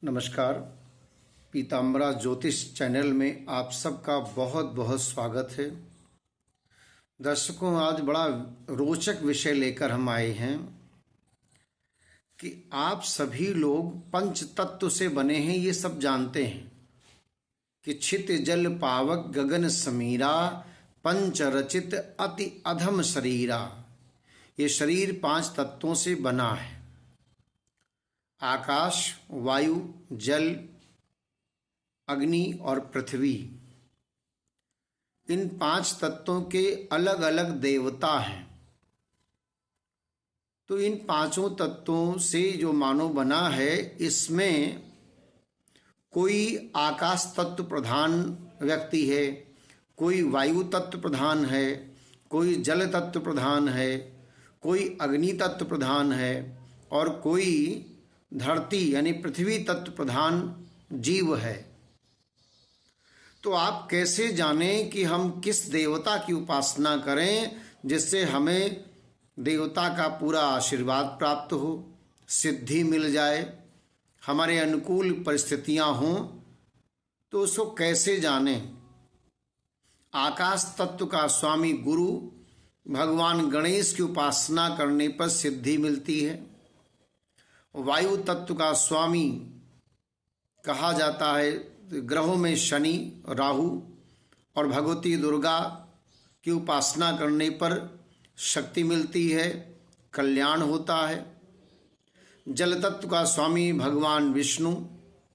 नमस्कार। पीताम्बरा ज्योतिष चैनल में आप सबका बहुत बहुत स्वागत है। दर्शकों, आज बड़ा रोचक विषय लेकर हम आए हैं कि आप सभी लोग पंच तत्व से बने हैं, ये सब जानते हैं कि छित जल पावक गगन समीरा पंच रचित अति अधम शरीरा। ये शरीर 5 तत्वों से बना है। आकाश, वायु, जल, अग्नि और पृथ्वी। इन 5 तत्वों के अलग अलग देवता हैं। तो इन 5 तत्वों से जो मानव बना है, इसमें कोई आकाश तत्व प्रधान व्यक्ति है, कोई वायु तत्व प्रधान है, कोई जल तत्व प्रधान है, कोई अग्नि तत्व प्रधान है और कोई धरती यानी पृथ्वी तत्व प्रधान जीव है। तो आप कैसे जानें कि हम किस देवता की उपासना करें जिससे हमें देवता का पूरा आशीर्वाद प्राप्त हो, सिद्धि मिल जाए, हमारे अनुकूल परिस्थितियां हों? तो उसको कैसे जानें? आकाश तत्व का स्वामी गुरु भगवान गणेश की उपासना करने पर सिद्धि मिलती है। वायु तत्व का स्वामी कहा जाता है ग्रहों में शनि, राहु और भगवती दुर्गा की उपासना करने पर शक्ति मिलती है, कल्याण होता है। जल तत्व का स्वामी भगवान विष्णु,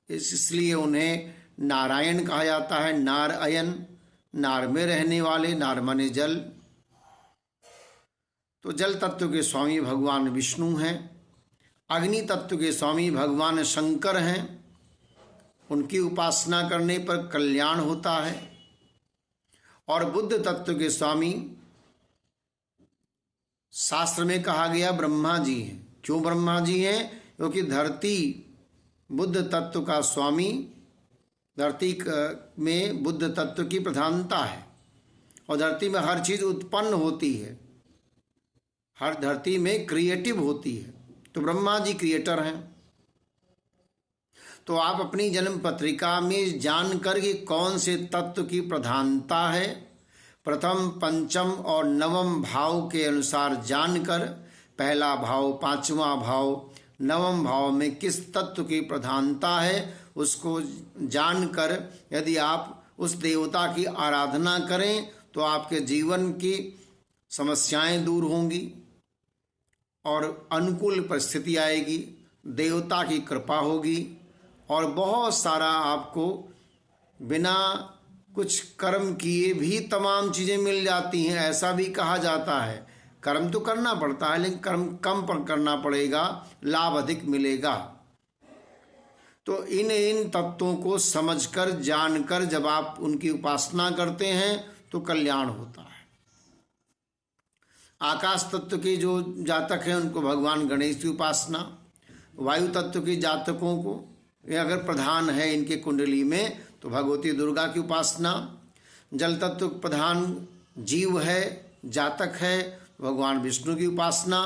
इसलिए उन्हें नारायण कहा जाता है। नारायण, नार में रहने वाले, नार माने जल। तो जल तत्व के स्वामी भगवान विष्णु हैं। अग्नि तत्व के स्वामी भगवान शंकर हैं। उनकी उपासना करने पर कल्याण होता है। और बुद्ध तत्व के स्वामी शास्त्र में कहा गया ब्रह्मा जी हैं। क्यों ब्रह्मा जी हैं? क्योंकि धरती बुद्ध तत्व का स्वामी, धरती में बुद्ध तत्व की प्रधानता है और धरती में हर चीज उत्पन्न होती है, हर धरती में क्रिएटिव होती है। तो ब्रह्मा जी क्रिएटर हैं। तो आप अपनी जन्म पत्रिका में जानकर कि कौन से तत्व की प्रधानता है, प्रथम, पंचम और नवम भाव के अनुसार जानकर, पहला भाव, 5वां भाव, नवम भाव में किस तत्व की प्रधानता है, उसको जानकर यदि आप उस देवता की आराधना करें तो आपके जीवन की समस्याएं दूर होंगी और अनुकूल परिस्थिति आएगी, देवता की कृपा होगी और बहुत सारा आपको बिना कुछ कर्म किए भी तमाम चीज़ें मिल जाती हैं। ऐसा भी कहा जाता है, कर्म तो करना पड़ता है लेकिन कर्म कम पर करना पड़ेगा, लाभ अधिक मिलेगा। तो इन तत्वों को समझकर, जानकर जब आप उनकी उपासना करते हैं तो कल्याण होता है। आकाश तत्व के जो जातक हैं उनको भगवान गणेश की उपासना, वायु तत्व के जातकों को ये अगर प्रधान है इनके कुंडली में तो भगवती दुर्गा की उपासना, जल तत्व प्रधान जीव है, जातक है, भगवान विष्णु की उपासना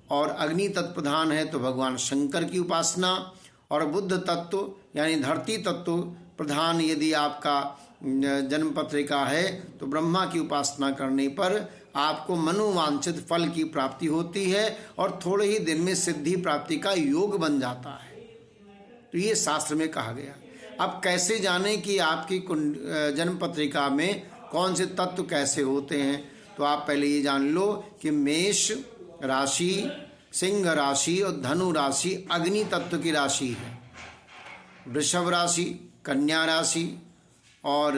और अग्नि तत्व प्रधान है तो भगवान शंकर की उपासना और बुद्ध तत्व यानी धरती तत्व प्रधान यदि आपका जन्म पत्रिका है तो ब्रह्मा की उपासना करने पर आपको मनोवांछित फल की प्राप्ति होती है और थोड़े ही दिन में सिद्धि प्राप्ति का योग बन जाता है। तो ये शास्त्र में कहा गया। अब कैसे जानें कि आपकी जन्म पत्रिका में कौन से तत्व कैसे होते हैं? तो आप पहले ये जान लो कि मेष राशि, सिंह राशि और धनु राशि अग्नि तत्व की राशि है। वृषभ राशि, कन्या राशि और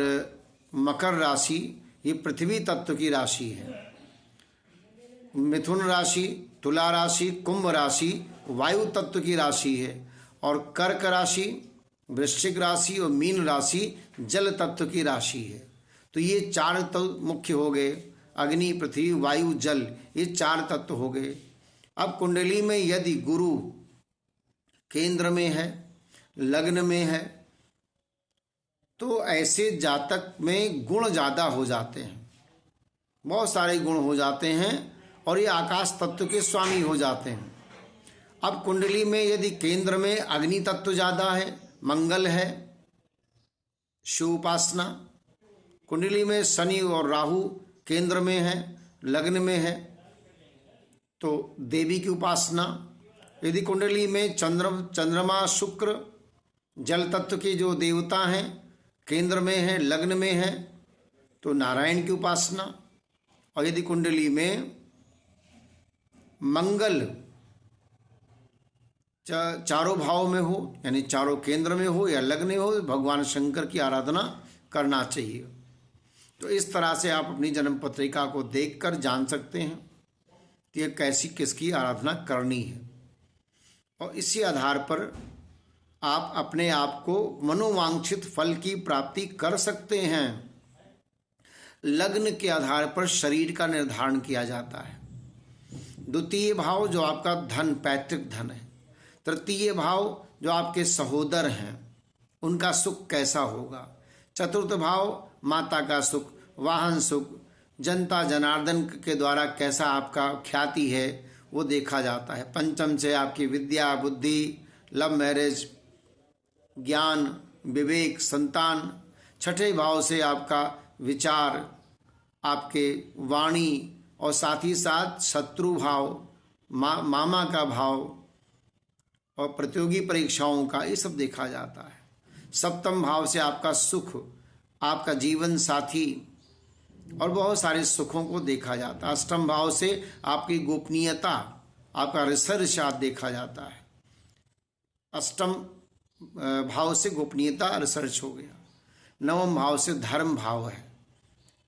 मकर राशि ये पृथ्वी तत्व की राशि है। मिथुन राशि, तुला राशि, कुंभ राशि वायु तत्व की राशि है और कर्क राशि, वृश्चिक राशि और मीन राशि जल तत्व की राशि है। तो ये 4 तत्व मुख्य हो गए, अग्नि, पृथ्वी, वायु, जल, ये 4 तत्व हो गए। अब कुंडली में यदि गुरु केंद्र में है, लग्न में है, तो ऐसे जातक में गुण ज़्यादा हो जाते हैं, बहुत सारे गुण हो जाते हैं और ये आकाश तत्व के स्वामी हो जाते हैं। अब कुंडली में यदि केंद्र में अग्नि तत्व ज़्यादा है, मंगल है, शिव उपासना। कुंडली में शनि और राहु केंद्र में है, लग्न में है, तो देवी की उपासना। यदि कुंडली में चंद्रमा शुक्र जल तत्व के जो देवता हैं केंद्र में है, लग्न में है, तो नारायण की उपासना। और यदि कुंडली में मंगल चारों भाव में हो, यानी चारों केंद्र में हो या लग्न में हो, भगवान शंकर की आराधना करना चाहिए। तो इस तरह से आप अपनी जन्म पत्रिका को देखकर जान सकते हैं कि ये कैसी किसकी आराधना करनी है, और इसी आधार पर आप अपने आप को मनोवांछित फल की प्राप्ति कर सकते हैं। लग्न के आधार पर शरीर का निर्धारण किया जाता है। द्वितीय भाव जो आपका धन, पैतृक धन है। तृतीय भाव जो आपके सहोदर हैं उनका सुख कैसा होगा। चतुर्थ भाव माता का सुख, वाहन सुख, जनता जनार्दन के द्वारा कैसा आपका ख्याति है वो देखा जाता है। पंचम से आपकी विद्या, बुद्धि, लव मैरिज, ज्ञान, विवेक, संतान। छठे भाव से आपका विचार, आपके वाणी, और साथ ही साथ शत्रु भाव, मामा का भाव और प्रतियोगी परीक्षाओं का, ये सब देखा जाता है। सप्तम भाव से आपका सुख, आपका जीवन साथी और बहुत सारे सुखों को देखा जाता है। अष्टम भाव से आपकी गोपनीयता, आपका रिसर्च देखा जाता है। अष्टम भाव से गोपनीयता, रिसर्च हो गया। नवम भाव से धर्म भाव है,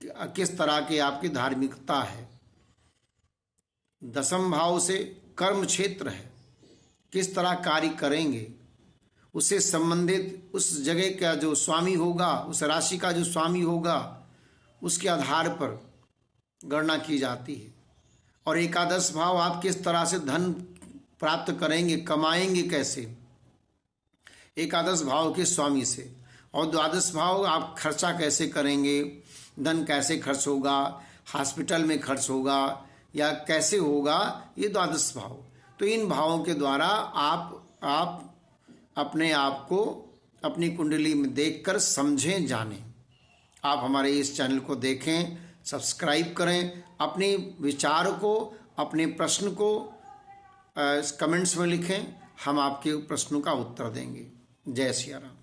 किस तरह की आपकी धार्मिकता है। दसम भाव से कर्म क्षेत्र है, किस तरह कार्य करेंगे। उससे संबंधित उस जगह का जो स्वामी होगा, उस राशि का जो स्वामी होगा, उसके आधार पर गणना की जाती है। और एकादश भाव आप किस तरह से धन प्राप्त करेंगे, कमाएंगे कैसे, एकादश भाव के स्वामी से। और द्वादश भाव आप खर्चा कैसे करेंगे, धन कैसे खर्च होगा, हॉस्पिटल में खर्च होगा या कैसे होगा, ये द्वादश भाव। तो इन भावों के द्वारा आप अपने आप को अपनी कुंडली में देखकर समझें, जानें। आप हमारे इस चैनल को देखें, सब्सक्राइब करें, अपने विचार को, अपने प्रश्न को कमेंट्स में लिखें, हम आपके प्रश्नों का उत्तर देंगे। जय सिया राम।